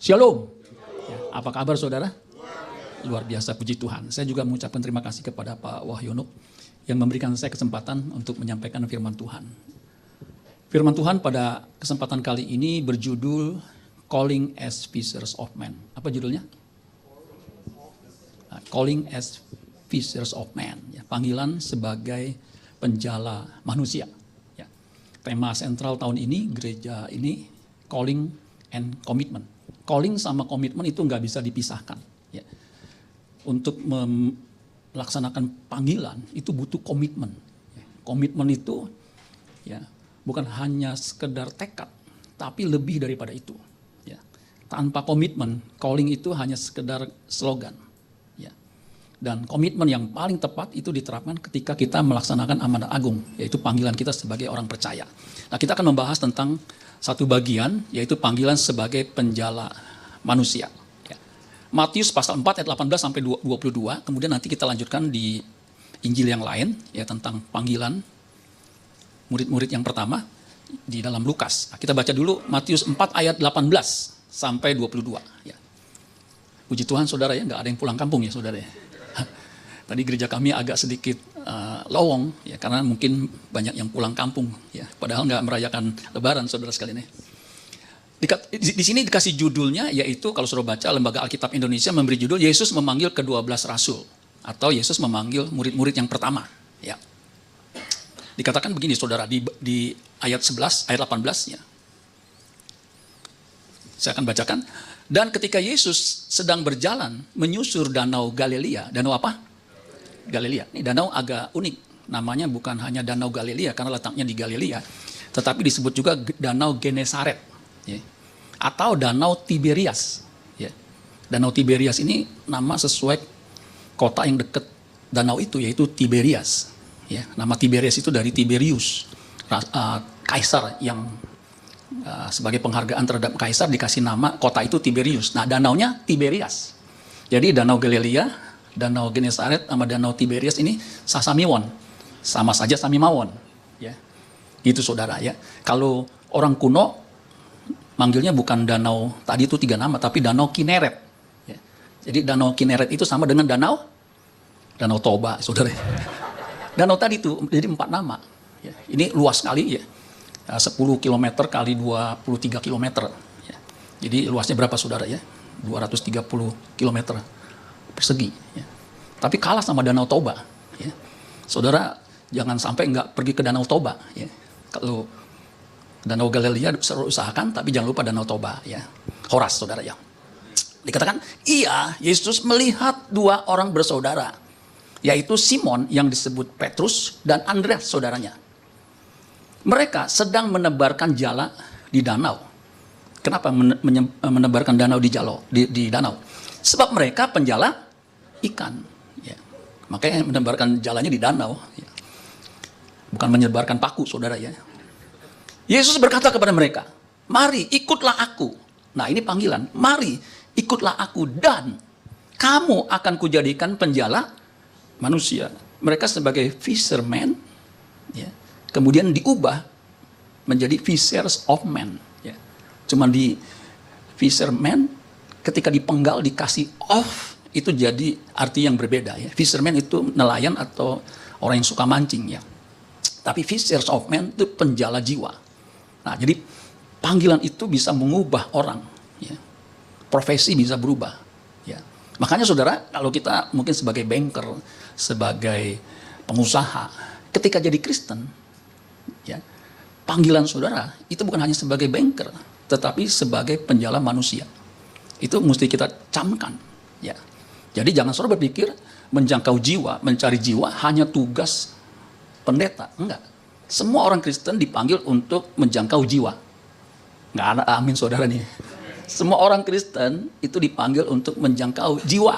Shalom. Ya, apa kabar saudara? Luar biasa, puji Tuhan. Saya juga mengucapkan terima kasih kepada Pak Wahyono yang memberikan saya kesempatan untuk menyampaikan firman Tuhan. Firman Tuhan pada kesempatan kali ini berjudul Calling as Fishers of Men. Apa judulnya? Calling as Fishers of Men. Ya, panggilan sebagai penjala manusia. Ya. Tema sentral tahun ini, gereja ini, Calling and Commitment. Calling sama komitmen itu nggak bisa dipisahkan. Ya. Untuk melaksanakan panggilan itu butuh komitmen. Ya. Komitmen itu ya bukan hanya sekedar tekad, tapi lebih daripada itu. Ya. Tanpa komitmen, calling itu hanya sekedar slogan. Ya. Dan komitmen yang paling tepat itu diterapkan ketika kita melaksanakan amanat agung, yaitu panggilan kita sebagai orang percaya. Nah, kita akan membahas tentang satu bagian, yaitu panggilan sebagai penjala manusia. Ya. Matius pasal 4 ayat 18 sampai 22, kemudian nanti kita lanjutkan di Injil yang lain, ya tentang panggilan murid-murid yang pertama di dalam Lukas. Nah, kita baca dulu Matius 4 ayat 18 sampai 22. Ya. Puji Tuhan saudara ya, nggak ada yang pulang kampung ya saudara ya. Tadi gereja kami agak sedikit lowong ya, karena mungkin banyak yang pulang kampung ya, padahal nggak merayakan Lebaran saudara sekalian ya. Di sini dikasih judulnya, yaitu kalau saudara baca Lembaga Alkitab Indonesia memberi judul Yesus memanggil ke-12 Rasul atau Yesus memanggil murid-murid yang pertama. Ya. Dikatakan begini saudara di ayat 11, ayat 18 ya. Saya akan bacakan. Dan ketika Yesus sedang berjalan menyusur danau Galilea, danau apa? Galilea. Ini danau agak unik. Namanya bukan hanya danau Galilea karena letaknya di Galilea, tetapi disebut juga danau Genesaret. Ya. Atau danau Tiberias. Ya. Danau Tiberias ini nama sesuai kota yang dekat danau itu, yaitu Tiberias. Ya. Nama Tiberias itu dari Tiberius, kaisar yang sebagai penghargaan terhadap kaisar dikasih nama kota itu Tiberius. Nah, danaunya Tiberias. Jadi danau Galilea, danau Genesaret sama danau Tiberias ini sasamiwon. Sama saja samimawon. Ya. Gitu saudara ya. Kalau orang kuno manggilnya bukan danau, tadi itu 3 nama, tapi danau Kineret. Ya. Jadi danau Kineret itu sama dengan danau Toba, saudara. Danau tadi itu jadi 4 nama. Ya. Ini luas sekali ya. 10 km kali 23 km. Ya. Jadi luasnya berapa saudara ya? 230 km persegi. Ya. Tapi kalah sama danau Toba. Ya. Saudara jangan sampai nggak pergi ke danau Toba. Ya. Kalau danau Galilea usahakan, tapi jangan lupa danau Toba, ya. Horas, saudara ya. Dikatakan, Yesus melihat 2 orang bersaudara, yaitu Simon yang disebut Petrus dan Andreas saudaranya. Mereka sedang menebarkan jala di danau. Kenapa menebarkan danau di danau? Sebab mereka penjala ikan. Ya. Makanya menebarkan jalanya di danau. Ya. Bukan menyebarkan paku, saudara ya. Yesus berkata kepada mereka, mari ikutlah aku. Nah ini panggilan, mari ikutlah aku dan kamu akan kujadikan penjala manusia. Mereka sebagai fishermen, ya, kemudian diubah menjadi fishers of men. Ya. Cuma di fishermen ketika dipenggal dikasih off itu jadi arti yang berbeda. Ya. Fisherman itu nelayan atau orang yang suka mancing. Ya. Tapi fishers of men itu penjala jiwa. Nah, jadi panggilan itu bisa mengubah orang, ya. Profesi bisa berubah, ya. Makanya saudara, kalau kita mungkin sebagai banker, sebagai pengusaha, ketika jadi Kristen, ya, panggilan saudara itu bukan hanya sebagai banker, tetapi sebagai penjala manusia. Itu mesti kita camkan, ya. Jadi jangan saudara berpikir menjangkau jiwa, mencari jiwa hanya tugas pendeta, enggak. Semua orang Kristen dipanggil untuk menjangkau jiwa. Nggak ada amin saudara nih. Semua orang Kristen itu dipanggil untuk menjangkau jiwa.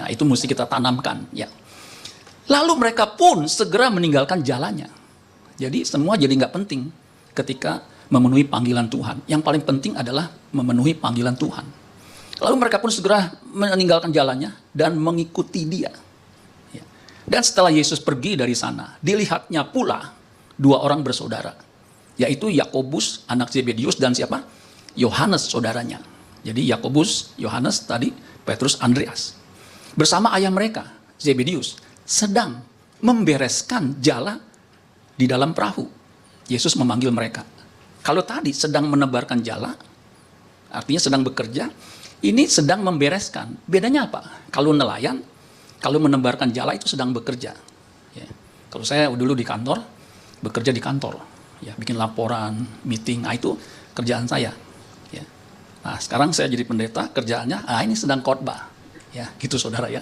Nah itu mesti kita tanamkan. Ya. Lalu mereka pun segera meninggalkan jalannya. Jadi semua jadi nggak penting ketika memenuhi panggilan Tuhan. Yang paling penting adalah memenuhi panggilan Tuhan. Lalu mereka pun segera meninggalkan jalannya dan mengikuti dia. Ya. Dan setelah Yesus pergi dari sana, dilihatnya pula 2 orang bersaudara, yaitu Yakobus anak Zebedius dan siapa? Yohanes saudaranya. Jadi Yakobus, Yohanes tadi, Petrus, Andreas. Bersama ayah mereka, Zebedius, sedang membereskan jala di dalam perahu. Yesus memanggil mereka. Kalau tadi sedang menebarkan jala, artinya sedang bekerja, ini sedang membereskan. Bedanya apa? Kalau nelayan, kalau menebarkan jala itu sedang bekerja. Ya. Kalau saya dulu di kantor, bekerja di kantor, ya, bikin laporan, meeting, itu kerjaan saya. Ya. Nah, sekarang saya jadi pendeta, kerjaannya, ini sedang khotbah, ya, gitu saudara ya.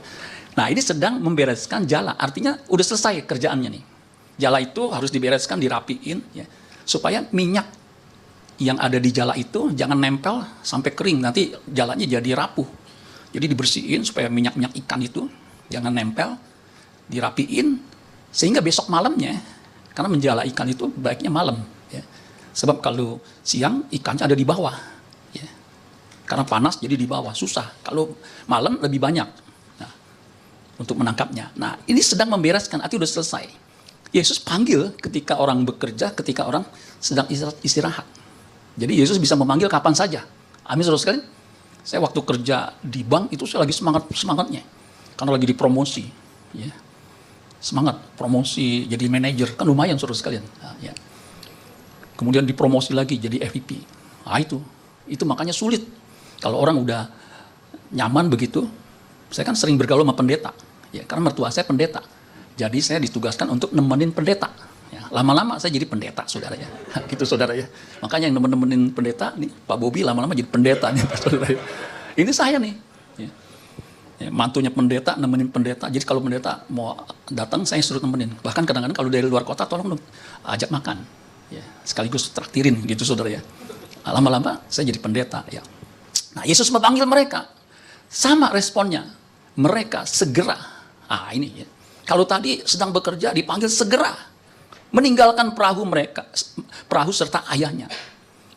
Nah, ini sedang membereskan jala, artinya udah selesai kerjaannya nih. Jala itu harus dibereskan, dirapiin, ya, supaya minyak yang ada di jala itu jangan nempel sampai kering, nanti jalanya jadi rapuh. Jadi dibersihin supaya minyak-minyak ikan itu jangan nempel, dirapiin, sehingga besok malamnya, karena menjala ikan itu baiknya malam. Ya. Sebab kalau siang ikannya ada di bawah. Ya. Karena panas jadi di bawah, susah. Kalau malam lebih banyak untuk menangkapnya. Nah, ini sedang membereskan, artinya udah selesai. Yesus panggil ketika orang bekerja, ketika orang sedang istirahat. Jadi Yesus bisa memanggil kapan saja. Amin, saudara sekalian. Saya waktu kerja di bank itu saya lagi semangatnya, karena lagi dipromosi. Ya. Semangat promosi jadi manajer, kan lumayan saudara sekalian. Nah, ya. Kemudian dipromosi lagi jadi FVP. Nah, itu makanya sulit. Kalau orang udah nyaman begitu, saya kan sering bergaul sama pendeta. Ya, karena mertua saya pendeta. Jadi saya ditugaskan untuk nemenin pendeta. Ya, lama-lama saya jadi pendeta, saudara ya. Gitu saudara ya. Makanya yang nemenin pendeta nih, Pak Bobi lama-lama jadi pendeta nih, saudara ya. Ini saya nih. Ya. Ya, mantunya pendeta, nemenin pendeta. Jadi kalau pendeta mau datang, saya suruh nemenin. Bahkan kadang-kadang kalau dari luar kota, tolong dong ajak makan. Ya, sekaligus traktirin gitu saudara ya. Lama-lama saya jadi pendeta. Ya. Nah, Yesus memanggil mereka. Sama responnya. Mereka segera. Ini ya. Kalau tadi sedang bekerja, dipanggil segera. Meninggalkan perahu serta ayahnya.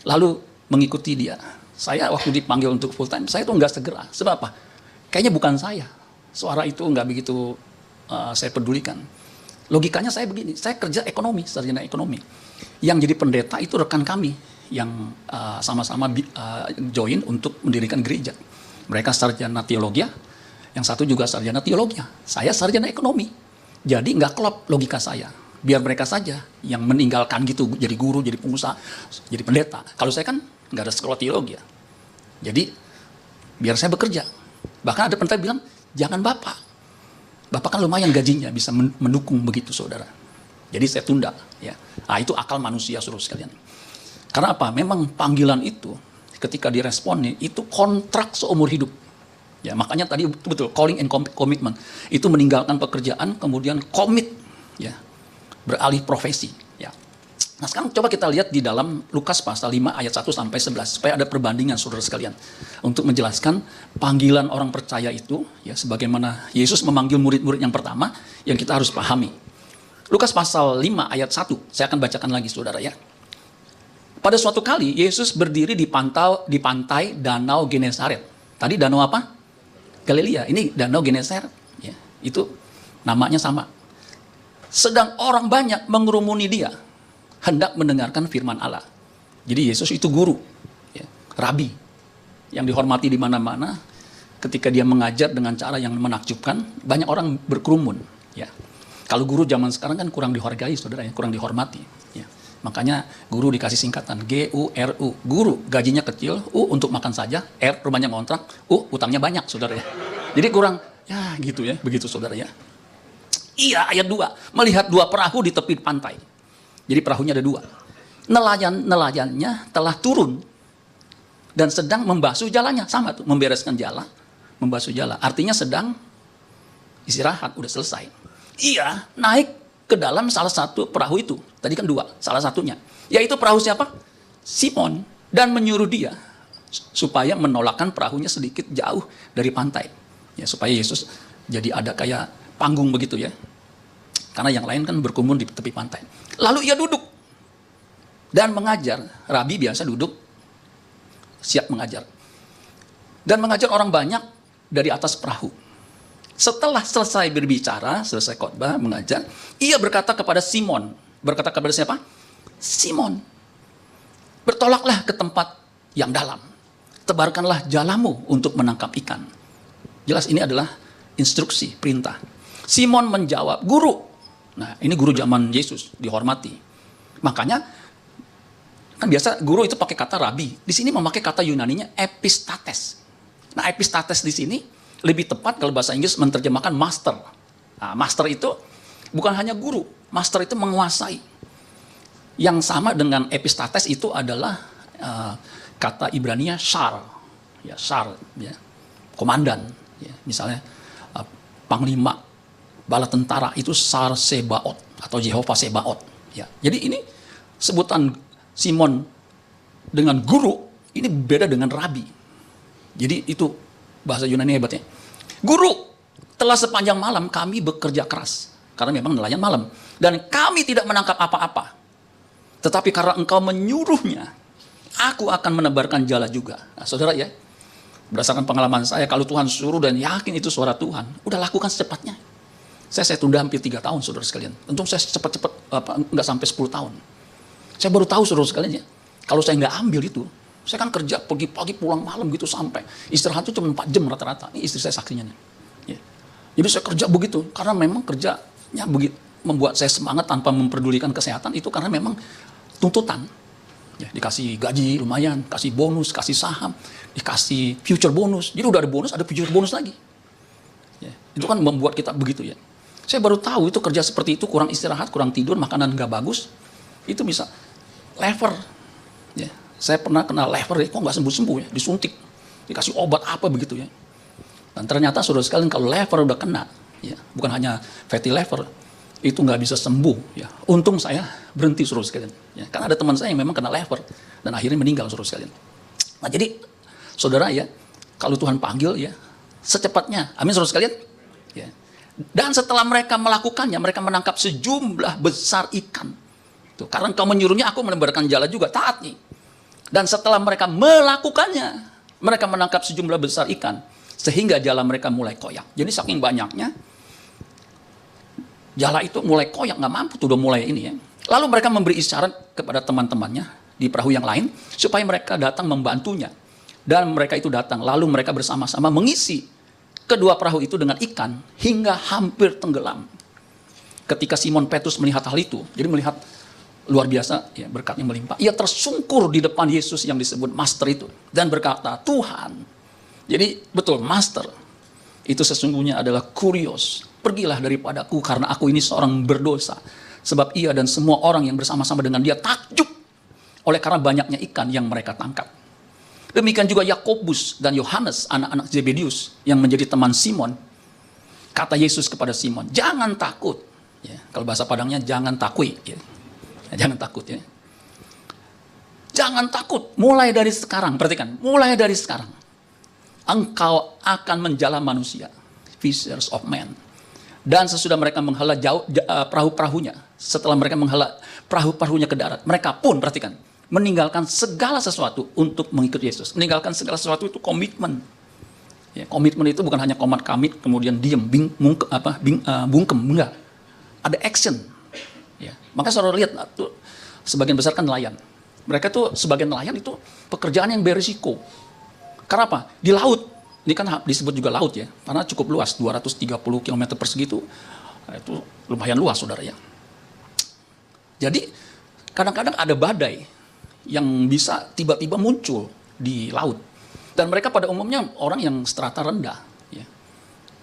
Lalu mengikuti dia. Saya waktu dipanggil untuk full time, saya tuh nggak segera. Sebab apa? Kayaknya bukan saya. Suara itu nggak begitu saya pedulikan. Logikanya saya begini, saya kerja ekonomi, sarjana ekonomi. Yang jadi pendeta itu rekan kami yang sama-sama join untuk mendirikan gereja. Mereka sarjana teologi, yang satu juga sarjana teologi. Saya sarjana ekonomi. Jadi nggak klop logika saya. Biar mereka saja yang meninggalkan gitu, jadi guru, jadi pengusaha, jadi pendeta. Kalau saya kan nggak ada sekolah teologi. Jadi biar saya bekerja. Bahkan ada pendeta bilang, jangan Bapak. Bapak kan lumayan gajinya, bisa mendukung begitu saudara. Jadi saya tunda. Ya. Itu akal manusia saudara sekalian. Karena apa? Memang panggilan itu, ketika diresponi, itu kontrak seumur hidup. Ya, makanya tadi betul, calling and commitment. Itu meninggalkan pekerjaan, kemudian komit. Ya. Beralih profesi. Ya. Nah sekarang coba kita lihat di dalam Lukas pasal 5 ayat 1 sampai 11 supaya ada perbandingan saudara sekalian untuk menjelaskan panggilan orang percaya itu ya sebagaimana Yesus memanggil murid-murid yang pertama yang kita harus pahami. Lukas pasal 5 ayat 1 saya akan bacakan lagi saudara ya. Pada suatu kali Yesus berdiri di pantai Danau Genesaret. Tadi danau apa? Galilea. Ini Danau Genesaret. Ya, itu namanya sama. Sedang orang banyak mengerumuni dia, hendak mendengarkan firman Allah. Jadi Yesus itu guru, ya, rabi, yang dihormati di mana-mana. Ketika dia mengajar dengan cara yang menakjubkan, banyak orang berkerumun. Ya. Kalau guru zaman sekarang kan kurang dihargai, saudara, ya, kurang dihormati. Ya. Makanya guru dikasih singkatan GURU, guru gajinya kecil, U untuk makan saja, R rumahnya ngontrak, U utangnya banyak, saudara ya. Jadi kurang, ya gitu ya, begitu saudara ya. Iya, ayat 2. Melihat 2 perahu di tepi pantai. Jadi perahunya ada 2. Nelayannya telah turun. Dan sedang membasuh jalannya. Sama tuh, membereskan jala. Membasuh jala. Artinya sedang istirahat, udah selesai. Iya, naik ke dalam salah satu perahu itu. Tadi kan 2, salah satunya. Yaitu perahu siapa? Simon. Dan menyuruh dia supaya menolakkan perahunya sedikit jauh dari pantai. Ya, supaya Yesus jadi ada kayak panggung begitu ya. Karena yang lain kan berkumpul di tepi pantai. Lalu ia duduk dan mengajar. Rabi biasa duduk, siap mengajar. Dan mengajar orang banyak dari atas perahu. Setelah selesai berbicara, selesai khotbah, mengajar, ia berkata kepada Simon. Berkata kepada siapa? Simon. Bertolaklah ke tempat yang dalam. tebarkanlah jalamu untuk menangkap ikan. Jelas ini adalah instruksi, perintah. Simon menjawab, guru. Nah, ini guru zaman Yesus, dihormati. Makanya, kan biasa guru itu pakai kata rabi. Di sini memakai kata Yunaninya epistates. Nah, epistates di sini lebih tepat kalau bahasa Inggris menerjemahkan master. Nah, master itu bukan hanya guru, master itu menguasai. Yang sama dengan epistates itu adalah kata Ibrania shar, ya shar, ya komandan, ya. Misalnya panglima bala tentara itu Sar Sebaot atau Jehovah Sebaot. Ya, jadi ini sebutan Simon dengan guru ini beda dengan rabi. Jadi itu bahasa Yunani hebatnya. Guru, telah sepanjang malam kami bekerja keras karena memang nelayan malam dan kami tidak menangkap apa-apa. Tetapi karena engkau menyuruhnya, aku akan menebarkan jala juga. Nah, saudara ya, berdasarkan pengalaman saya, kalau Tuhan suruh dan yakin itu suara Tuhan, udah lakukan secepatnya. Saya tunda hampir 3 tahun, saudara sekalian. Untung saya cepat-cepat, nggak sampai 10 tahun. Saya baru tahu, saudara sekalian ya, kalau saya nggak ambil itu, saya kan kerja pagi-pagi pulang malam gitu sampai. Istirahat itu cuma 4 jam rata-rata. Ini istri saya saksinya. Ya. Jadi saya kerja begitu, karena memang kerjanya begitu, membuat saya semangat tanpa memperdulikan kesehatan, itu karena memang tuntutan. Ya, dikasih gaji lumayan, kasih bonus, kasih saham, dikasih future bonus. Jadi udah ada bonus, ada future bonus lagi. Ya, itu kan membuat kita begitu ya. Saya baru tahu itu kerja seperti itu, kurang istirahat, kurang tidur, makanan nggak bagus, itu bisa lever. Ya, saya pernah kena lever ya, kok nggak sembuh-sembuh ya, disuntik, dikasih obat apa begitu ya. Dan ternyata saudara sekalian kalau lever udah kena, ya, bukan hanya fatty liver, itu nggak bisa sembuh ya. Untung saya berhenti saudara sekalian ya. Karena ada teman saya yang memang kena lever dan akhirnya meninggal saudara sekalian. Nah jadi saudara ya, kalau Tuhan panggil ya secepatnya, amin saudara sekalian ya. Dan setelah mereka melakukannya, mereka menangkap sejumlah besar ikan tuh, karena engkau menyuruhnya aku menebarkan jala juga, taat nih. Dan setelah mereka melakukannya, mereka menangkap sejumlah besar ikan sehingga jala mereka mulai koyak. Jadi saking banyaknya jala itu mulai koyak, nggak mampu tuh udah mulai ini ya. Lalu mereka memberi isyarat kepada teman-temannya di perahu yang lain supaya mereka datang membantunya. Dan mereka itu datang, lalu mereka bersama-sama mengisi kedua perahu itu dengan ikan hingga hampir tenggelam. Ketika Simon Petrus melihat hal itu, jadi melihat luar biasa ya, berkatnya melimpah, ia tersungkur di depan Yesus yang disebut Master itu dan berkata, Tuhan. Jadi betul, Master itu sesungguhnya adalah kurios. Pergilah daripadaku karena aku ini seorang berdosa. Sebab ia dan semua orang yang bersama-sama dengan dia takjub oleh karena banyaknya ikan yang mereka tangkap. Demikian juga Yakobus dan Yohanes, anak-anak Zebedius yang menjadi teman Simon. Kata Yesus kepada Simon, jangan takut. Ya, kalau bahasa Padangnya jangan takui. Ya. Jangan takut ya. Jangan takut, mulai dari sekarang. Perhatikan, mulai dari sekarang. Engkau akan menjala manusia. Fishers of men. Dan sesudah mereka menghela perahu-perahunya, setelah mereka menghela perahu-perahunya ke darat, mereka pun, perhatikan, meninggalkan segala sesuatu untuk mengikut Yesus. Meninggalkan segala sesuatu itu komitmen. Ya, komitmen itu bukan hanya komat kamit, kemudian diem, bungkem, enggak. Ada action. Ya. Maka saudara lihat, tuh, sebagian besar kan nelayan. Mereka tuh sebagian nelayan itu pekerjaan yang berisiko. Karena apa? Di laut. Ini kan disebut juga laut ya, karena cukup luas, 230 km persegi itu lumayan luas saudara ya. Jadi kadang-kadang ada badai yang bisa tiba-tiba muncul di laut. Dan mereka pada umumnya orang yang strata rendah. Ya.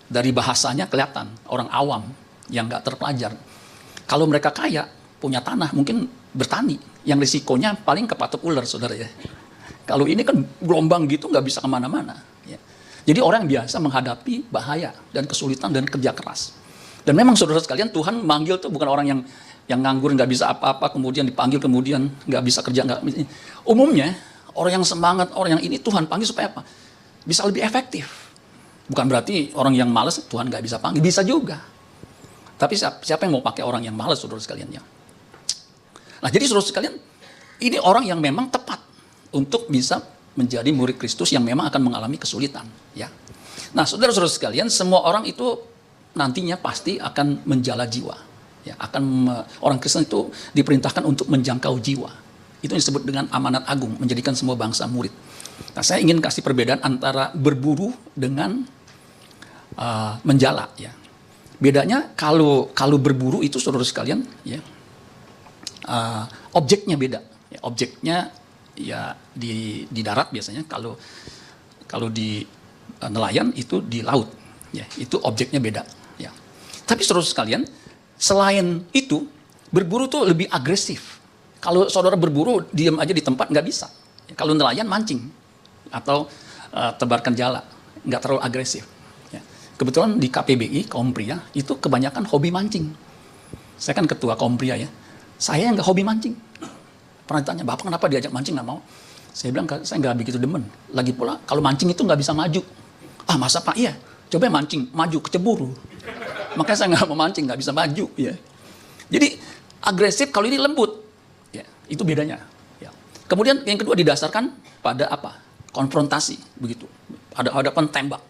Dari bahasanya kelihatan, orang awam yang nggak terpelajar. Kalau mereka kaya, punya tanah, mungkin bertani. Yang risikonya paling kepatok ular saudara ya. Kalau ini kan gelombang gitu nggak bisa kemana-mana. Ya. Jadi orang biasa menghadapi bahaya dan kesulitan dan kerja keras. Dan memang saudara sekalian, Tuhan manggil tuh bukan orang yang nganggur, nggak bisa apa-apa, kemudian dipanggil, kemudian nggak bisa kerja. Umumnya, orang yang semangat, orang yang ini Tuhan panggil supaya apa? Bisa lebih efektif. Bukan berarti orang yang malas Tuhan nggak bisa panggil, bisa juga. Tapi siapa yang mau pakai orang yang malas, saudara sekalian ya? Nah jadi saudara sekalian, ini orang yang memang tepat untuk bisa menjadi murid Kristus yang memang akan mengalami kesulitan. Ya. Nah, saudara-saudara sekalian, semua orang itu nantinya pasti akan menjala jiwa. Ya, orang Kristen itu diperintahkan untuk menjangkau jiwa. Itu disebut dengan amanat agung, menjadikan semua bangsa murid. Nah, saya ingin kasih perbedaan antara berburu dengan menjala ya. Bedanya kalau berburu itu saudara sekalian ya, objeknya beda. Ya, objeknya ya di darat biasanya, kalau di nelayan itu di laut. Ya, itu objeknya beda. Ya. Tapi saudara sekalian, selain itu berburu tuh lebih agresif. Kalau saudara berburu diam aja di tempat nggak bisa. Ya, kalau nelayan mancing atau tebarkan jala, nggak terlalu agresif. Ya. Kebetulan di KPBI, kaum pria, itu kebanyakan hobi mancing. Saya kan ketua kaum pria ya. Saya nggak hobi mancing. Pernah ditanya, Bapak kenapa diajak mancing nggak mau? Saya bilang, saya nggak begitu demen. Lagi pula, kalau mancing itu nggak bisa maju. Ah masa Pak? Iya, coba mancing, maju, keceburu. Makanya saya nggak mau mancing, nggak bisa maju. Ya. Jadi agresif, kalau ini lembut. Ya, itu bedanya. Ya. Kemudian yang kedua didasarkan pada apa? Konfrontasi, begitu. Ada hadapan tembak.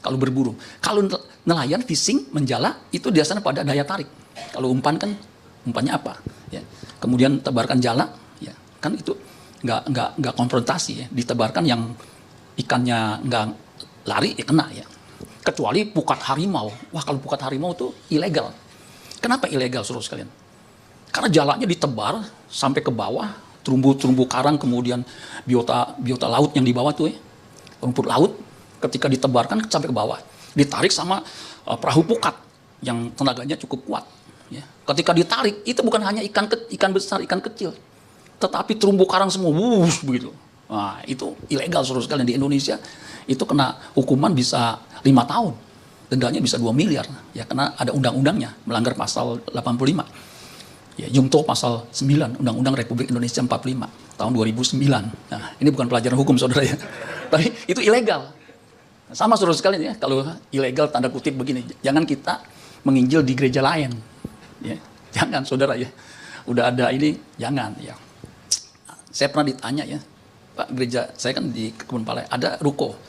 Kalau berburu, kalau nelayan, fishing, menjala, itu biasanya pada daya tarik. Kalau umpan kan, umpannya apa? Ya. Kemudian tebarkan jala, ya kan itu nggak konfrontasi ya. Ditebarkan yang ikannya nggak lari, ya kena ya. Kecuali pukat harimau. Wah kalau pukat harimau itu ilegal. Kenapa ilegal saudara sekalian? Karena jalanya ditebar sampai ke bawah. Terumbu-terumbu karang, kemudian biota laut yang di bawah tuh ya, rumput laut, ketika ditebarkan sampai ke bawah, ditarik sama perahu pukat yang tenaganya cukup kuat. Ya. Ketika ditarik, itu bukan hanya ikan besar, ikan kecil, tetapi terumbu karang semua, begitu. Nah, itu ilegal saudara sekalian. Di Indonesia itu kena hukuman bisa 5 tahun, dendanya bisa 2 miliar, ya karena ada undang-undangnya, melanggar pasal 85. Ya, Jungto pasal 9 Undang-Undang Republik Indonesia 45 tahun 2009. Nah, ini bukan pelajaran hukum saudara ya. Tapi itu ilegal. Sama saudara sekalian ya, kalau ilegal tanda kutip begini, jangan kita menginjil di gereja lain. Ya, jangan saudara ya. Udah ada ini, jangan ya. Saya pernah ditanya ya, Pak, gereja saya kan di Kebun Palai, ada ruko.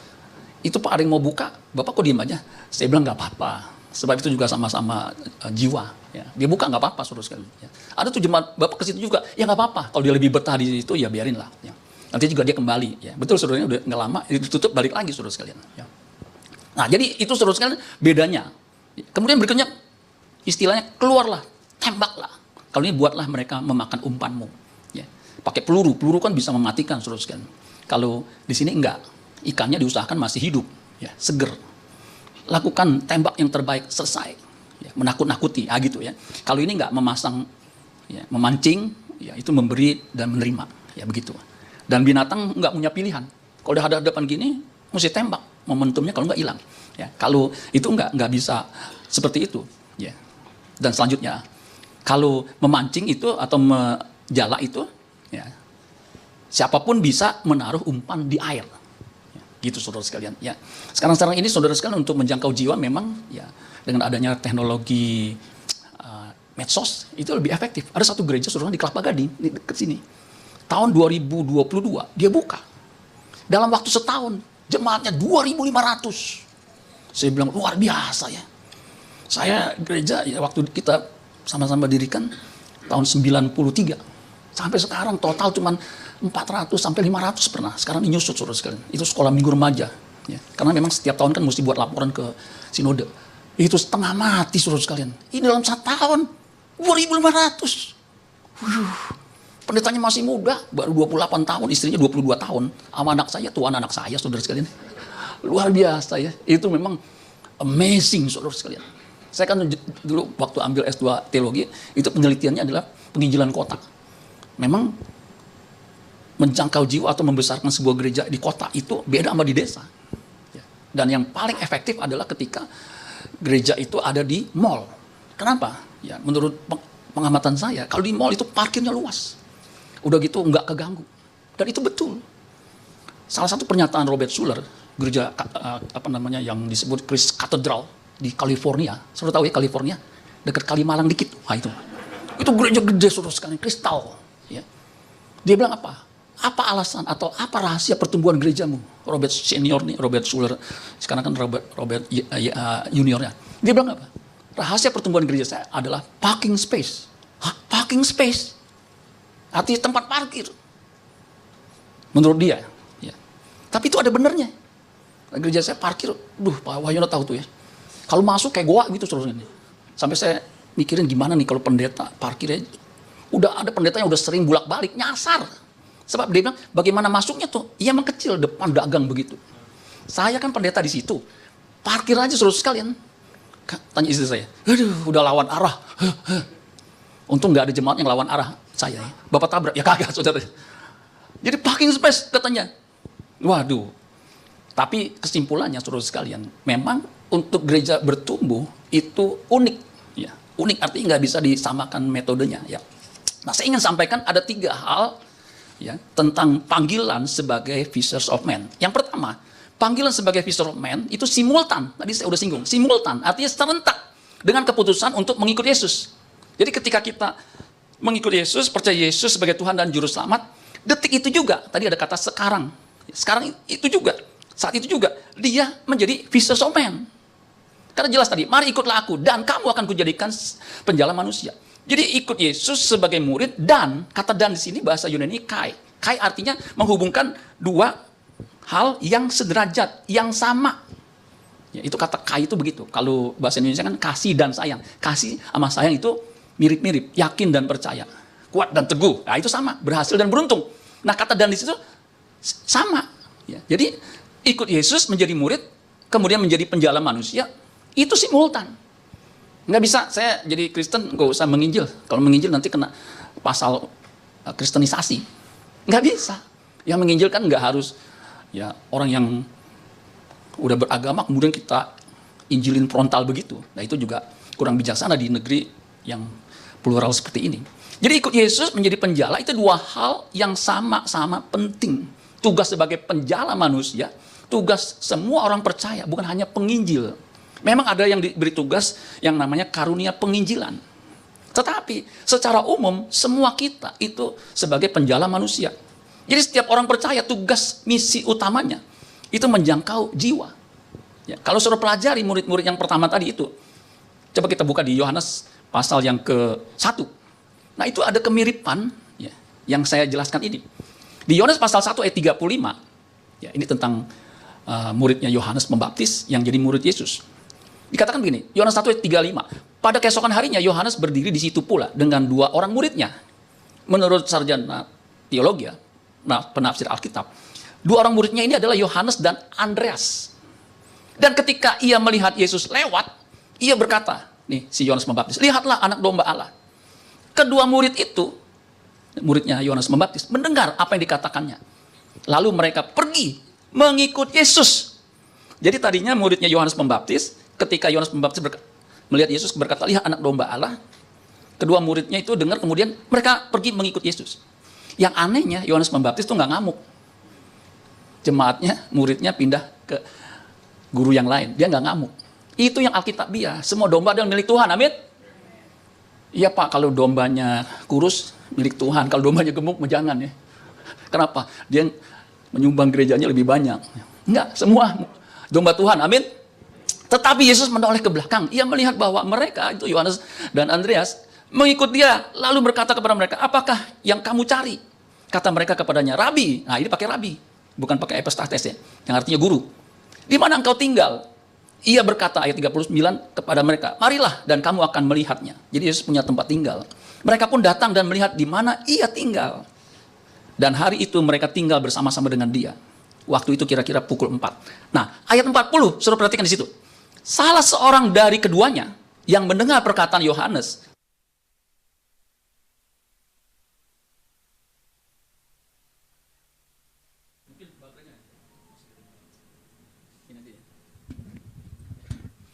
Itu Pak ada yang mau buka, Bapak kok diem aja? Saya bilang nggak apa-apa. Sebab itu juga sama-sama jiwa. Ya. Dia buka nggak apa-apa saudara sekalian. Ya. Ada tuh jemaat Bapak ke situ juga, ya nggak apa-apa. Kalau dia lebih betah di situ, ya biarin lah. Ya. Nanti juga dia kembali. Ya. Betul saudaranya udah nggak lama, ditutup balik lagi saudara sekalian. Ya. Nah jadi itu saudara sekalian bedanya. Kemudian berikutnya istilahnya keluarlah, tembaklah. Kalau ini buatlah mereka memakan umpanmu. Ya. Pakai peluru kan bisa mematikan saudara sekalian. Kalau di sini enggak, ikannya diusahakan masih hidup, ya seger. Lakukan tembak yang terbaik, selesai. Ya, menakut-nakuti, gitu ya. Kalau ini enggak memasang, ya, memancing, ya itu memberi dan menerima, ya begitu. Dan binatang enggak punya pilihan. Kalau udah hadapan gini, mesti tembak, momentumnya kalau enggak hilang. Ya, kalau itu enggak bisa seperti itu. Ya. Dan selanjutnya, kalau memancing itu atau menjala itu, ya, siapapun bisa menaruh umpan di air. Gitu saudara sekalian ya. Sekarang ini saudara sekalian untuk menjangkau jiwa memang ya dengan adanya teknologi medsos itu lebih efektif. Ada satu gereja saudara di Kelapa Gading di dekat sini. Tahun 2022 dia buka. Dalam waktu setahun jemaatnya 2.500. Saya bilang luar biasa ya. Saya gereja ya waktu kita sama-sama dirikan tahun 93. Sampai sekarang total cuman 400 sampai 500 pernah. Sekarang ini nyusut saudara sekalian. Itu sekolah minggu remaja. Ya. Karena memang setiap tahun kan mesti buat laporan ke sinode. Itu setengah mati saudara sekalian. Ini dalam 1 tahun 2.500. Pendetanya masih muda, baru 28 tahun, istrinya 22 tahun. Sama anak saya, tuan anak saya saudara sekalian. Luar biasa ya. Itu memang amazing saudara sekalian. Saya kan dulu waktu ambil S2 teologi, itu penelitiannya adalah penginjilan kota. Memang menjangkau jiwa atau membesarkan sebuah gereja di kota itu beda sama di desa. Dan yang paling efektif adalah ketika gereja itu ada di mall. Kenapa? Ya, menurut pengamatan saya, kalau di mall itu parkirnya luas. Udah gitu nggak keganggu. Dan itu betul. Salah satu pernyataan Robert Schuller, gereja yang disebut Christ Cathedral di California. Saudara tahu ya California, dekat Kalimalang dikit. Wah itu gereja gede saudara sekalian, kristal. Ya. Dia bilang apa? Apa alasan atau apa rahasia pertumbuhan gerejamu? Robert Senior nih, Robert Schuller, sekarang kan Robert Juniornya. Dia bilang apa? Rahasia pertumbuhan gereja saya adalah parking space. Hah? Parking space? Artinya tempat parkir. Menurut dia, ya. ada benernya. Nah, gereja saya parkir, Pak Wahyono tahu tuh ya. Kalau masuk kayak goa gitu saudara ini. Sampai saya mikirin gimana nih kalau pendeta parkirnya. Udah ada pendetanya udah sering bolak-balik, nyasar. Sebab dia bilang, bagaimana masuknya tuh? Iya emang kecil, depan dagang begitu. Saya kan pendeta di situ. Parkir aja saudara sekalian. Tanya istri saya, aduh udah lawan arah. Untung gak ada jemaat yang lawan arah saya. Bapak tabrak, ya kagak saudara. Jadi parking space katanya. Waduh. Tapi kesimpulannya saudara sekalian, memang untuk gereja bertumbuh itu unik. Ya, unik artinya nggak bisa disamakan metodenya. Ya. Nah saya ingin sampaikan ada 3 hal ya, tentang panggilan sebagai fishers of men. Yang pertama, panggilan sebagai fisher of men itu simultan. Tadi saya udah singgung, simultan artinya serentak dengan keputusan untuk mengikut Yesus. Jadi ketika kita mengikut Yesus, percaya Yesus sebagai Tuhan dan Juru Selamat, detik itu juga, tadi ada kata sekarang. Sekarang itu juga, saat itu juga, dia menjadi fisher of men. Karena jelas tadi, mari ikutlah aku dan kamu akan kujadikan penjala manusia. Jadi ikut Yesus sebagai murid dan, kata dan di sini bahasa Yunani kai. Kai artinya menghubungkan 2 hal yang sederajat, yang sama. Ya, itu kata kai itu begitu. Kalau bahasa Indonesia kan kasih dan sayang. Kasih sama sayang itu mirip-mirip, yakin dan percaya. Kuat dan teguh. Nah, itu sama, berhasil dan beruntung. Nah, kata dan di situ sama. Ya, jadi ikut Yesus menjadi murid, kemudian menjadi penjala manusia, itu simultan. Nggak bisa, saya jadi Kristen nggak usah menginjil. Kalau menginjil nanti kena pasal kristenisasi. Nggak bisa. Yang menginjil kan nggak harus ya orang yang udah beragama kemudian kita injilin frontal begitu. Nah itu juga kurang bijaksana di negeri yang plural seperti ini. Jadi ikut Yesus menjadi penjala itu 2 hal yang sama-sama penting. Tugas sebagai penjala manusia, tugas semua orang percaya, bukan hanya penginjil. Memang ada yang diberi tugas yang namanya karunia penginjilan. Tetapi secara umum semua kita itu sebagai penjala manusia. Jadi setiap orang percaya tugas misi utamanya itu menjangkau jiwa. Ya, kalau suruh pelajari murid-murid yang pertama tadi itu, coba kita buka di Yohanes pasal yang ke-1. Nah itu ada kemiripan ya, yang saya jelaskan ini. Di Yohanes pasal 1 ayat 35, ya, ini tentang muridnya Yohanes Pembaptis yang jadi murid Yesus. Dikatakan begini, Yohanes 1 ayat 35. Pada keesokan harinya Yohanes berdiri di situ pula dengan 2 orang muridnya. Menurut sarjana teologi, penafsir Alkitab, 2 orang muridnya ini adalah Yohanes dan Andreas. Dan ketika ia melihat Yesus lewat, ia berkata, nih si Yohanes Pembaptis, lihatlah anak domba Allah. Kedua murid itu, muridnya Yohanes Pembaptis, mendengar apa yang dikatakannya. Lalu mereka pergi mengikut Yesus. Jadi tadinya muridnya Yohanes Pembaptis, ketika Yohanes Pembaptis melihat Yesus berkata, lihat anak domba Allah. Kedua muridnya itu dengar, kemudian mereka pergi mengikut Yesus. Yang anehnya Yohanes Pembaptis itu nggak ngamuk. Jemaatnya, muridnya pindah ke guru yang lain. Dia nggak ngamuk. Itu yang Alkitabiah. Semua domba adalah milik Tuhan. Amin. Iya Pak, kalau dombanya kurus milik Tuhan. Kalau dombanya gemuk, jangan ya. Kenapa? Dia menyumbang gerejanya lebih banyak. Enggak, semua domba Tuhan. Amin. Tetapi Yesus menoleh ke belakang. Ia melihat bahwa mereka, itu Yohanes dan Andreas, mengikut dia. Lalu berkata kepada mereka, apakah yang kamu cari? Kata mereka kepadanya, Rabi. Nah ini pakai Rabi. Bukan pakai epistates ya. Yang artinya guru. Di mana engkau tinggal? Ia berkata, ayat 39 kepada mereka, marilah dan kamu akan melihatnya. Jadi Yesus punya tempat tinggal. Mereka pun datang dan melihat di mana ia tinggal. Dan hari itu mereka tinggal bersama-sama dengan dia. Waktu itu kira-kira pukul 4. Nah, ayat 40, suruh perhatikan di situ. Salah seorang dari keduanya yang mendengar perkataan Yohanes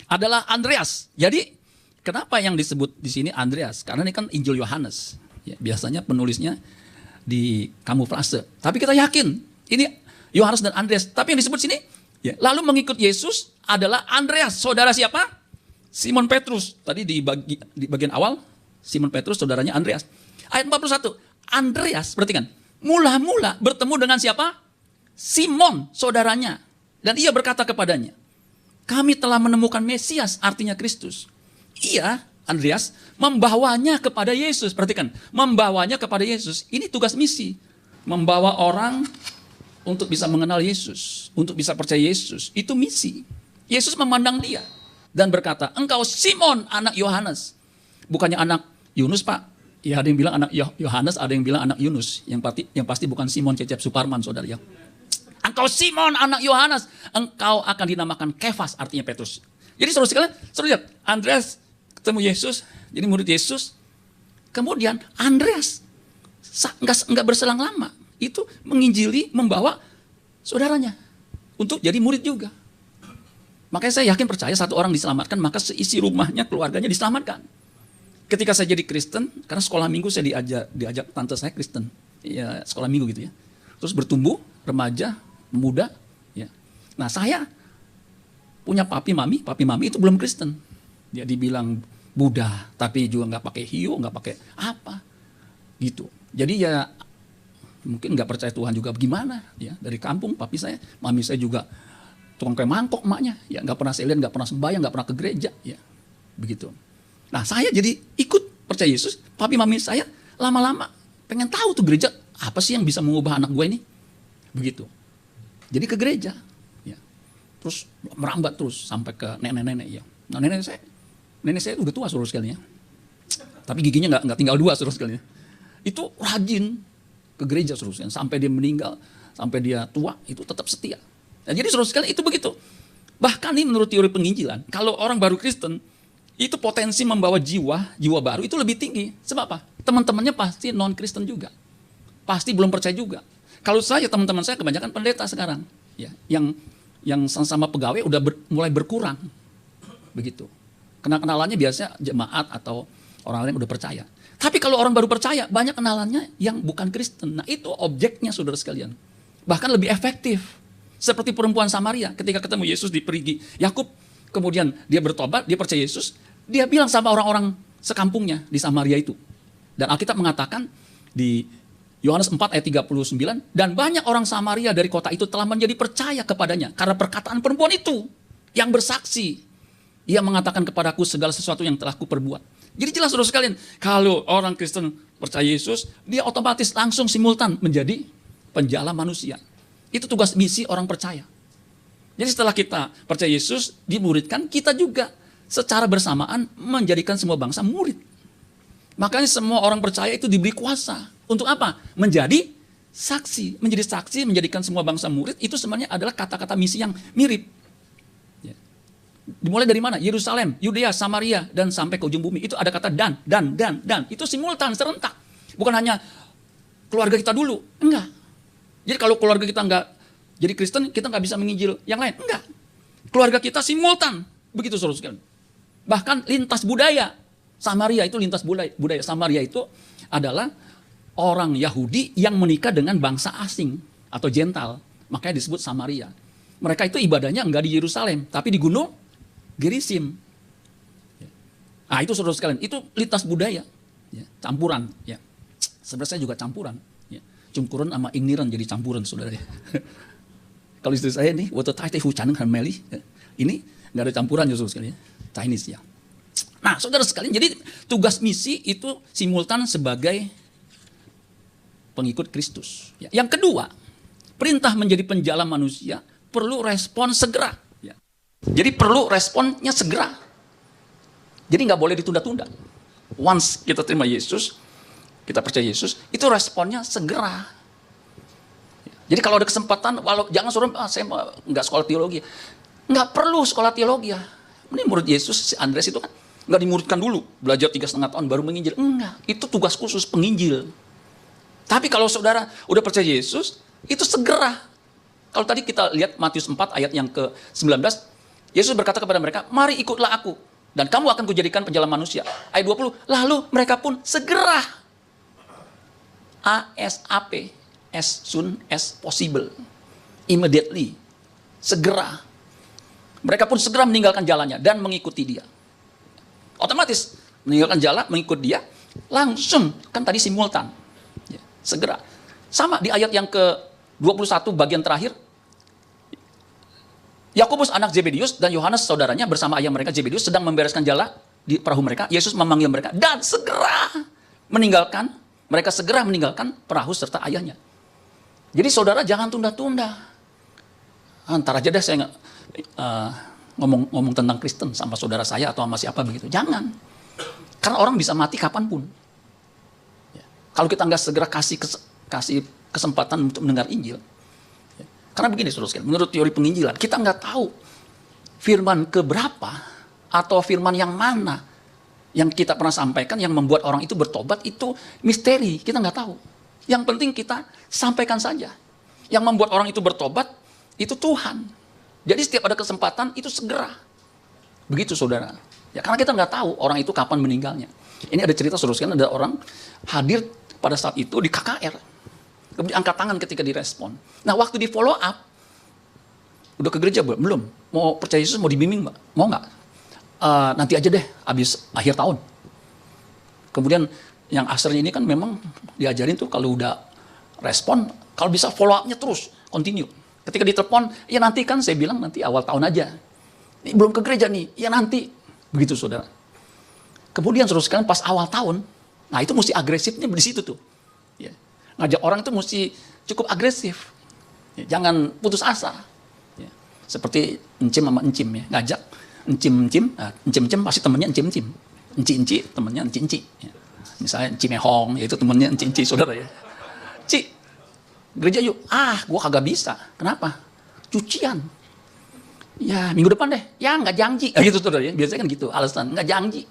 adalah Andreas. Jadi kenapa yang disebut di sini Andreas? Karena ini kan Injil Yohanes. Ya, biasanya penulisnya di kamuflase. Tapi kita yakin ini Yohanes dan Andreas. Tapi yang disebut sini, ya, lalu mengikut Yesus adalah Andreas. Saudara siapa? Simon Petrus. Tadi di bagian awal, Simon Petrus saudaranya Andreas. Ayat 41. Andreas, perhatikan. Mula-mula bertemu dengan siapa? Simon, saudaranya. Dan ia berkata kepadanya, kami telah menemukan Mesias, artinya Kristus. Ia, Andreas, membawanya kepada Yesus. Perhatikan, membawanya kepada Yesus. Ini tugas misi. Membawa orang untuk bisa mengenal Yesus, untuk bisa percaya Yesus. Itu misi. Yesus memandang dia dan berkata, engkau Simon anak Yohanes. Bukannya anak Yunus, Pak. Ya, ada yang bilang anak Yohanes, ada yang bilang anak Yunus. Yang pasti bukan Simon Cecep Suparman, saudara ya. Engkau Simon anak Yohanes, engkau akan dinamakan Kefas, artinya Petrus. Jadi saudara sekalian, saudara lihat, Andreas ketemu Yesus, jadi murid Yesus. Kemudian Andreas enggak berselang lama, itu menginjili, membawa saudaranya untuk jadi murid juga. Makanya saya yakin percaya satu orang diselamatkan, maka seisi rumahnya, keluarganya diselamatkan. Ketika saya jadi Kristen, karena sekolah minggu saya diajak tante saya Kristen, ya sekolah minggu gitu ya. Terus bertumbuh, remaja, muda, ya. Nah saya punya papi mami itu belum Kristen. Dia dibilang Buddha, tapi juga nggak pakai hiu, nggak pakai apa, gitu. Jadi ya mungkin nggak percaya Tuhan juga gimana, ya. Dari kampung papi saya, mami saya juga tukang kue mangkok emaknya, ya nggak pernah saya lihat, nggak pernah sembahyang, nggak pernah ke gereja, ya begitu. Nah saya jadi ikut percaya Yesus, papi mami saya lama-lama pengen tahu tuh gereja apa sih yang bisa mengubah anak gue ini, begitu. Jadi ke gereja, ya. Terus merambat terus sampai ke nenek-nenek, ya. Nah nenek saya udah tua saudara sekalian, ya. Tapi giginya nggak tinggal 2 saudara sekalian. Itu rajin ke gereja saudara sekalian, sampai dia meninggal, sampai dia tua itu tetap setia. Nah, jadi saudara sekalian itu begitu. Bahkan ini menurut teori penginjilan, kalau orang baru Kristen itu potensi membawa jiwa baru itu lebih tinggi. Sebab apa? Teman-temannya pasti non-Kristen juga. Pasti belum percaya juga. Kalau saya, teman-teman saya kebanyakan pendeta sekarang. Ya, yang sama-sama pegawai udah mulai berkurang. Begitu. Kenalannya biasanya jemaat atau orang lain udah percaya. Tapi kalau orang baru percaya, banyak kenalannya yang bukan Kristen. Nah itu objeknya saudara sekalian. Bahkan lebih efektif. Seperti perempuan Samaria ketika ketemu Yesus di perigi Yakub. Kemudian dia bertobat, dia percaya Yesus. Dia bilang sama orang-orang sekampungnya di Samaria itu. Dan Alkitab mengatakan di Yohanes 4 ayat 39, dan banyak orang Samaria dari kota itu telah menjadi percaya kepadanya karena perkataan perempuan itu yang bersaksi. Ia mengatakan kepadaku segala sesuatu yang telah kuperbuat. Jadi jelas saudara sekalian, kalau orang Kristen percaya Yesus, dia otomatis langsung simultan menjadi penjala manusia. Itu tugas misi orang percaya. Jadi setelah kita percaya Yesus, dimuridkan, kita juga secara bersamaan menjadikan semua bangsa murid. Makanya semua orang percaya itu diberi kuasa. Untuk apa? Menjadi saksi. Menjadi saksi, menjadikan semua bangsa murid, itu sebenarnya adalah kata-kata misi yang mirip. Ya. Dimulai dari mana? Yerusalem, Yudea, Samaria, dan sampai ke ujung bumi. Itu ada kata dan. Itu simultan, serentak. Bukan hanya keluarga kita dulu. Enggak. Jadi kalau keluarga kita enggak jadi Kristen, kita nggak bisa menginjil yang lain. Enggak. Keluarga kita simultan. Begitu saudara sekalian. Bahkan lintas budaya. Samaria itu lintas budaya. Samaria itu adalah orang Yahudi yang menikah dengan bangsa asing atau jental. Makanya disebut Samaria. Mereka itu ibadahnya enggak di Yerusalem, tapi di gunung Gerizim. Nah itu saudara sekalian, itu lintas budaya. Ya, campuran. Ya. Sebenarnya saya juga campuran. Ya. Cungkuran sama igniran jadi campuran saudara. Kalau istri saya nih, waktu tadi hujan kan Meli, ini nggak ada campuran ya saudara sekalian, Chinese ya. Nah saudara sekalian, jadi tugas misi itu simultan sebagai pengikut Kristus. Ya. Yang kedua, perintah menjadi penjala manusia perlu respon segera. Ya. Jadi perlu responnya segera. Jadi nggak boleh ditunda-tunda. Once kita terima Yesus, kita percaya Yesus, itu responnya segera. Jadi kalau ada kesempatan, jangan suruh, saya nggak sekolah teologi. Nggak perlu sekolah teologi ya. Ini murid Yesus, si Andreas itu kan nggak dimuridkan dulu. Belajar 3,5 tahun baru menginjil. Enggak, itu tugas khusus penginjil. Tapi kalau saudara udah percaya Yesus, itu segera. Kalau tadi kita lihat Matius 4 ayat yang ke-19, Yesus berkata kepada mereka, mari ikutlah aku, dan kamu akan kujadikan penjala manusia. Ayat 20, lalu mereka pun segera. ASAP. As soon as possible, immediately, segera. Mereka pun segera meninggalkan jalannya dan mengikuti dia. Otomatis meninggalkan jalan, mengikut dia, langsung, kan tadi simultan, ya, segera. Sama di ayat yang ke-21 bagian terakhir, Yakobus anak Zebedius dan Yohanes saudaranya bersama ayah mereka Zebedius sedang membereskan jala di perahu mereka. Yesus memanggil mereka dan segera meninggalkan, mereka segera meninggalkan perahu serta ayahnya. Jadi saudara jangan tunda-tunda. Ntar aja deh saya ngomong tentang Kristen sama saudara saya atau sama siapa begitu. Jangan. Karena orang bisa mati kapanpun. Ya. Kalau kita nggak segera kasih kesempatan untuk mendengar Injil. Ya. Karena begini saudara sekalian, menurut teori penginjilan, kita nggak tahu firman keberapa atau firman yang mana yang kita pernah sampaikan yang membuat orang itu bertobat, itu misteri, kita nggak tahu. Yang penting kita sampaikan saja. Yang membuat orang itu bertobat, itu Tuhan. Jadi setiap ada kesempatan, itu segera. Begitu saudara. Ya, karena kita nggak tahu orang itu kapan meninggalnya. Ini ada cerita saudara sekalian, ada orang hadir pada saat itu di KKR. Kemudian angkat tangan ketika direspon. Nah waktu di follow up, udah ke gereja belum? Mau percaya Yesus, mau dibimbing Mbak? Mau nggak? Nanti aja deh, habis akhir tahun. Kemudian yang asalnya ini kan memang diajarin tuh kalau udah respon, kalau bisa follow up-nya terus, continue. Ketika ditelepon, ya nanti kan saya bilang nanti awal tahun aja. Ini belum ke gereja nih, ya nanti. Begitu saudara. Kemudian saudara sekalian pas awal tahun, nah itu mesti agresifnya di situ tuh. Ya. Ngajak orang itu mesti cukup agresif. Ya, jangan putus asa. Ya. Seperti encim sama encim ya, ngajak encim-encim, encim-encim pasti temennya encim-encim. Enci-enci temennya enci-enci. Ya. Misalnya Cimehong, ya itu temennya enci-enci saudara ya. Ci, gereja yuk. Gua kagak bisa. Kenapa? Cucian. Ya, minggu depan deh. Ya, nggak janji. Gitu saudara ya. Biasanya kan gitu, alasan. Nggak janji.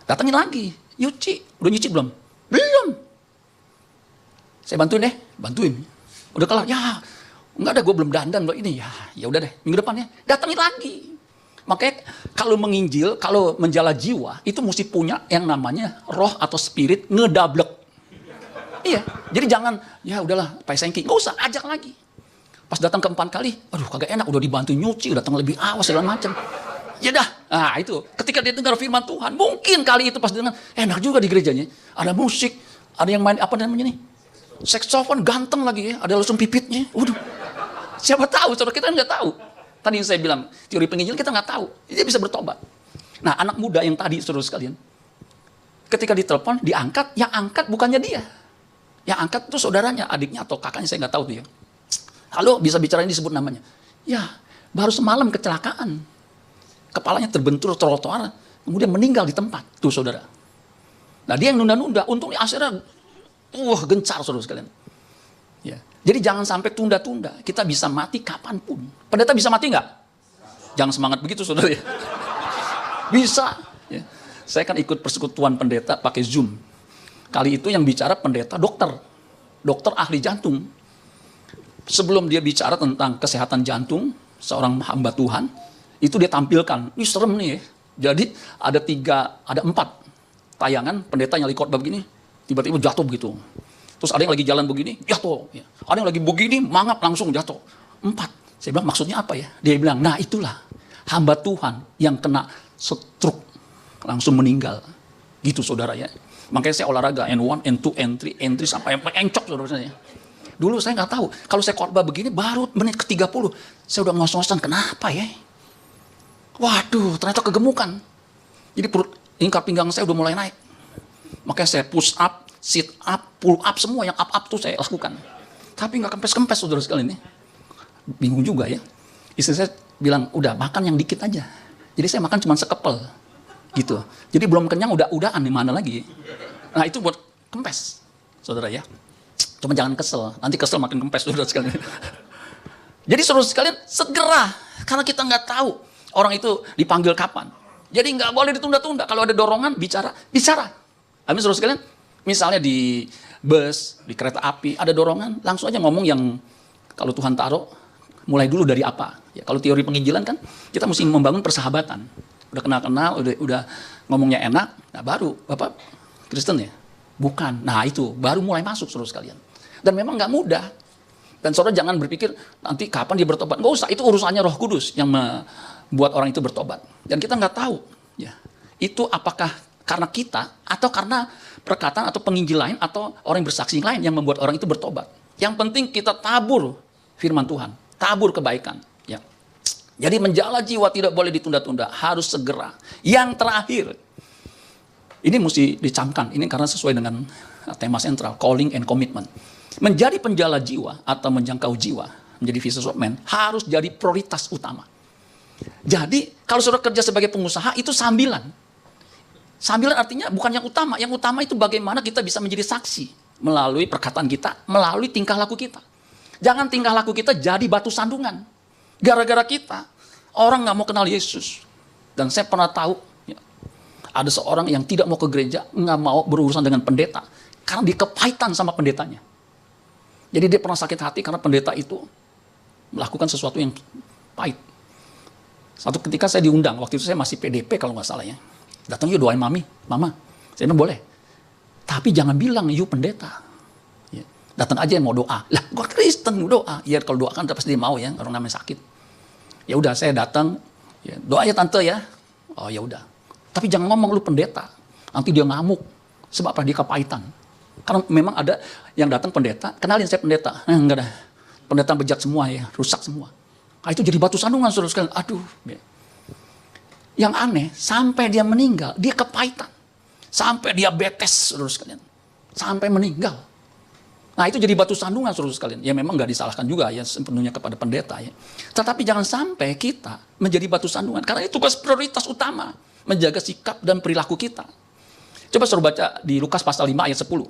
Datangin lagi. Yuci. Udah nyuci belum? Belum. Saya bantuin deh. Bantuin. Udah kelar. Ya, nggak ada. Gue belum dandan loh ini. Ya udah deh. Minggu depan ya. Datangin lagi. Makanya kalau menginjil, kalau menjala jiwa, itu mesti punya yang namanya roh atau spirit ngedablek. Iya. Jadi jangan, ya udahlah, Pak Sengki. Nggak usah, ajak lagi. Pas datang keempat kali, aduh kagak enak, udah dibantu nyuci, datang lebih awas segala macam. Ya dah, nah itu. Ketika dia dengar firman Tuhan, mungkin kali itu pas dengar, enak juga di gerejanya. Ada musik, ada yang main apa namanya nih? Saxophone ganteng lagi ya, ada langsung pipitnya. Waduh, siapa tahu, saudara kita nggak tahu. Tadi yang saya bilang, teori penginjilan kita nggak tahu, dia bisa bertobat. Nah anak muda yang tadi saudara sekalian, ketika ditelepon, diangkat, yang angkat bukannya dia. Yang angkat itu saudaranya, adiknya atau kakaknya, saya nggak tahu tuh ya. Halo, bisa bicara ini disebut namanya. Ya, baru semalam kecelakaan. Kepalanya terbentur trotoar, kemudian meninggal di tempat. Tuh saudara. Nah dia yang nunda-nunda, untungnya akhirnya gencar saudara sekalian. Ya. Jadi jangan sampai tunda-tunda. Kita bisa mati kapanpun. Pendeta bisa mati nggak? Jangan semangat begitu saudara ya. Bisa. Ya. Saya kan ikut persekutuan pendeta pakai Zoom. Kali itu yang bicara pendeta dokter. Dokter ahli jantung. Sebelum dia bicara tentang kesehatan jantung, seorang hamba Tuhan, itu dia tampilkan. Ini serem nih ya. Jadi ada 4 tayangan pendeta yang lagi khotbah begini, tiba-tiba jatuh begitu. Terus ada yang lagi jalan begini, jatuh. Ada yang lagi begini, mangap langsung jatuh. 4. Saya bilang maksudnya apa ya? Dia bilang, nah itulah hamba Tuhan yang kena stroke, langsung meninggal. Gitu saudara ya. Makanya saya olahraga N1, N2, N3, N3 sampai encok saudara-saudara. Dulu saya nggak tahu, kalau saya khotbah begini baru menit ke-30, saya udah ngos-ngosan, kenapa ya? Waduh, ternyata kegemukan. Jadi perut lingkar pinggang saya udah mulai naik. Makanya saya push up, sit up, pull up, semua yang up-up tuh saya lakukan. Tapi nggak kempes-kempes saudara sekalian ini. Bingung juga ya. Istri saya bilang, udah makan yang dikit aja. Jadi saya makan cuma sekepel. Gitu. Jadi belum kenyang, udah-udahan di mana lagi. Nah itu buat kempes, saudara ya. Cuma jangan kesel, nanti kesel makin kempes saudara sekalian. Jadi saudara sekalian segera, karena kita nggak tahu orang itu dipanggil kapan. Jadi nggak boleh ditunda-tunda. Kalau ada dorongan bicara. Amin saudara sekalian. Misalnya di bus, di kereta api ada dorongan, langsung aja ngomong yang kalau Tuhan taruh. Mulai dulu dari apa? Ya, kalau teori penginjilan kan kita mesti membangun persahabatan. Udah kenal-kenal, udah ngomongnya enak, nah baru Bapak Kristen ya? Bukan. Nah itu baru mulai masuk saudara sekalian. Dan memang nggak mudah. Dan saudara jangan berpikir nanti kapan dia bertobat. Nggak usah, itu urusannya Roh Kudus yang membuat orang itu bertobat. Dan kita nggak tahu, ya itu apakah karena kita atau karena perkataan atau penginjil lain atau orang yang bersaksi lain yang membuat orang itu bertobat. Yang penting kita tabur firman Tuhan, tabur kebaikan. Ya. Jadi menjala jiwa tidak boleh ditunda-tunda, harus segera. Yang terakhir, ini mesti dicamkan, ini karena sesuai dengan tema sentral, calling and commitment. Menjadi penjala jiwa atau menjangkau jiwa, menjadi fishers of men, harus jadi prioritas utama. Jadi, kalau saudara kerja sebagai pengusaha, itu sambilan. Sambilan artinya bukan yang utama. Yang utama itu bagaimana kita bisa menjadi saksi melalui perkataan kita, melalui tingkah laku kita. Jangan tingkah laku kita jadi batu sandungan. Gara-gara kita, orang nggak mau kenal Yesus. Dan saya pernah tahu, ya, ada seorang yang tidak mau ke gereja, nggak mau berurusan dengan pendeta, karena dia kepahitan sama pendetanya. Jadi dia pernah sakit hati karena pendeta itu melakukan sesuatu yang pahit. Satu ketika saya diundang, waktu itu saya masih PDP kalau nggak salah ya. Datang, yuk doain mami, mama. Saya bilang boleh. Tapi jangan bilang, yuk pendeta. Ya. Datang aja yang mau doa. Lah, gua Kristen doa. Ya kalau doa kan pasti dia mau ya, orang namanya sakit. Ya udah saya datang, ya, doa ya tante ya. Oh ya udah. Tapi jangan ngomong lu pendeta. Nanti dia ngamuk. Sebab apa? Dia kepahitan. Karena memang ada yang datang pendeta, kenalin saya pendeta. Enggak dah. Pendeta bejat semua ya, rusak semua. Nah, itu jadi batu sandungan saudara sekalian. Aduh. Yang aneh, sampai dia meninggal, dia kepahitan. Sampai diabetes saudara sekalian. Sampai meninggal. Nah, itu jadi batu sandungan saudara sekalian. Ya memang nggak disalahkan juga ya sepenuhnya kepada pendeta ya. Tetapi jangan sampai kita menjadi batu sandungan. Karena itu tugas prioritas utama. Menjaga sikap dan perilaku kita. Coba saudara baca di Lukas pasal 5 ayat 10.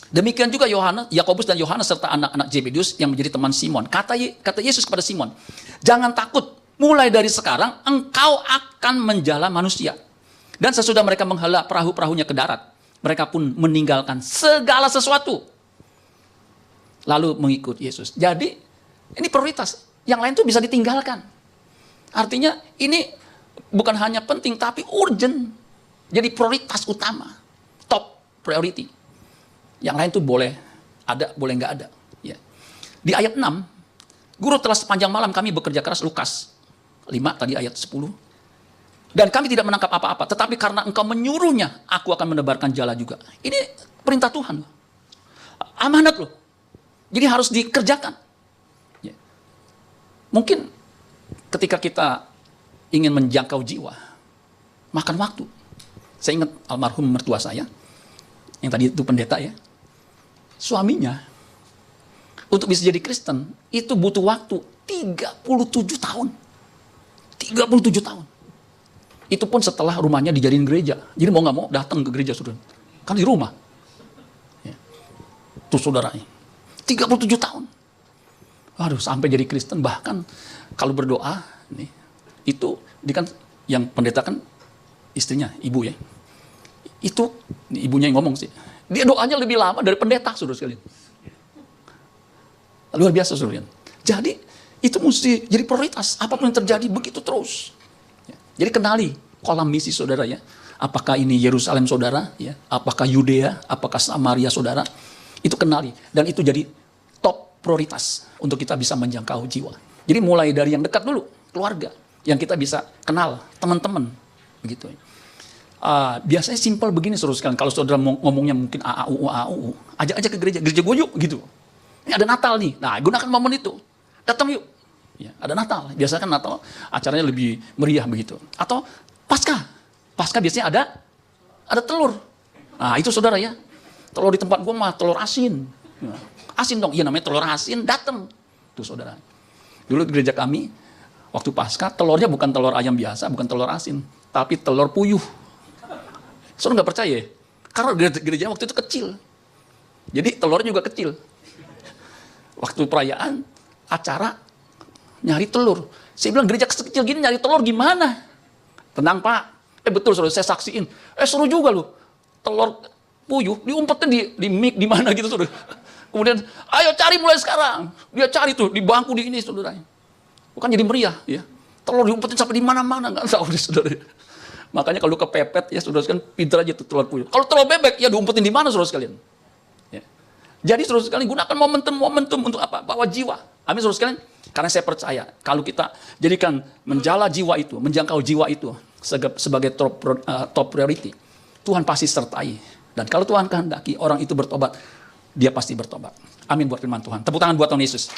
Demikian juga Yakobus dan Yohanes serta anak-anak Zebedius yang menjadi teman Simon. Kata Yesus kepada Simon, jangan takut, mulai dari sekarang engkau akan menjala manusia. Dan sesudah mereka menghela perahu-perahunya ke darat, mereka pun meninggalkan segala sesuatu. Lalu mengikut Yesus. Jadi ini prioritas, yang lain tuh bisa ditinggalkan. Artinya ini bukan hanya penting tapi urgent. Jadi prioritas utama, top priority. Yang lain tuh boleh ada, boleh nggak ada. Ya. Di ayat 6, guru telah sepanjang malam kami bekerja keras, Lukas 5 tadi ayat 10. Dan kami tidak menangkap apa-apa, tetapi karena engkau menyuruhnya, aku akan menebarkan jala juga. Ini perintah Tuhan. Amanat loh. Jadi harus dikerjakan. Ya. Mungkin ketika kita ingin menjangkau jiwa, makan waktu. Saya ingat almarhum mertua saya, yang tadi itu pendeta ya. Suaminya, untuk bisa jadi Kristen, itu butuh waktu 37 tahun. 37 tahun. Itu pun setelah rumahnya dijadiin gereja. Jadi mau nggak mau datang ke gereja, saudara. Kan di rumah. Ya. Tuh saudaranya. 37 tahun. Waduh, sampai jadi Kristen. Bahkan kalau berdoa, nih, itu dia kan yang pendeta kan istrinya, ibu ya. Itu ibunya yang ngomong sih. Dia doanya lebih lama dari pendeta, saudara sekalian. Luar biasa, saudara. Jadi, itu mesti jadi prioritas. Apapun yang terjadi, begitu terus. Jadi kenali kolam misi saudara ya. Apakah ini Yerusalem saudara, ya? Apakah Yudea, apakah Samaria saudara. Itu kenali. Dan itu jadi top prioritas untuk kita bisa menjangkau jiwa. Jadi mulai dari yang dekat dulu, keluarga. Yang kita bisa kenal, teman-teman. Begitu ya. Biasanya simpel begini saudara sekalian. Kalau saudara ngomongnya mungkin AAU, ajak aja ke gereja gue yuk gitu. Ini ada Natal nih, nah gunakan momen itu, datang yuk. Ya, ada Natal, biasanya kan Natal acaranya lebih meriah begitu. Atau Paskah biasanya ada telur. Nah itu saudara ya, telur di tempat gue mah telur asin. Asin dong, iya namanya telur asin, datang. Tuh saudara. Dulu di gereja kami, waktu Paskah telurnya bukan telur ayam biasa, bukan telur asin, tapi telur puyuh. Saudara nggak percaya ya? Karena gereja waktu itu kecil. Jadi telurnya juga kecil. Waktu perayaan, acara, nyari telur. Saya bilang gereja kecil gini nyari telur gimana? Tenang Pak. Betul saudara, saya saksiin. Seru juga loh. Telur puyuh, diumpetin di mic di mana gitu saudara. Kemudian, ayo cari mulai sekarang. Dia cari tuh, di bangku di ini saudara. Bukan jadi meriah ya. Telur diumpetin sampai di mana-mana, nggak tahu deh saudara. Makanya kalau kepepet ya saudara sekalian, pinter aja tuh telur puyuh. Kalau telur bebek ya diumpetin di mana saudara sekalian. Ya. Jadi saudara sekalian gunakan momentum untuk apa? Bawa jiwa. Amin saudara sekalian. Karena saya percaya kalau kita jadikan menjala jiwa itu, menjangkau jiwa itu sebagai top priority, Tuhan pasti sertai. Dan kalau Tuhan kehendaki orang itu bertobat, dia pasti bertobat. Amin buat firman Tuhan. Tepuk tangan buat Tuhan Yesus.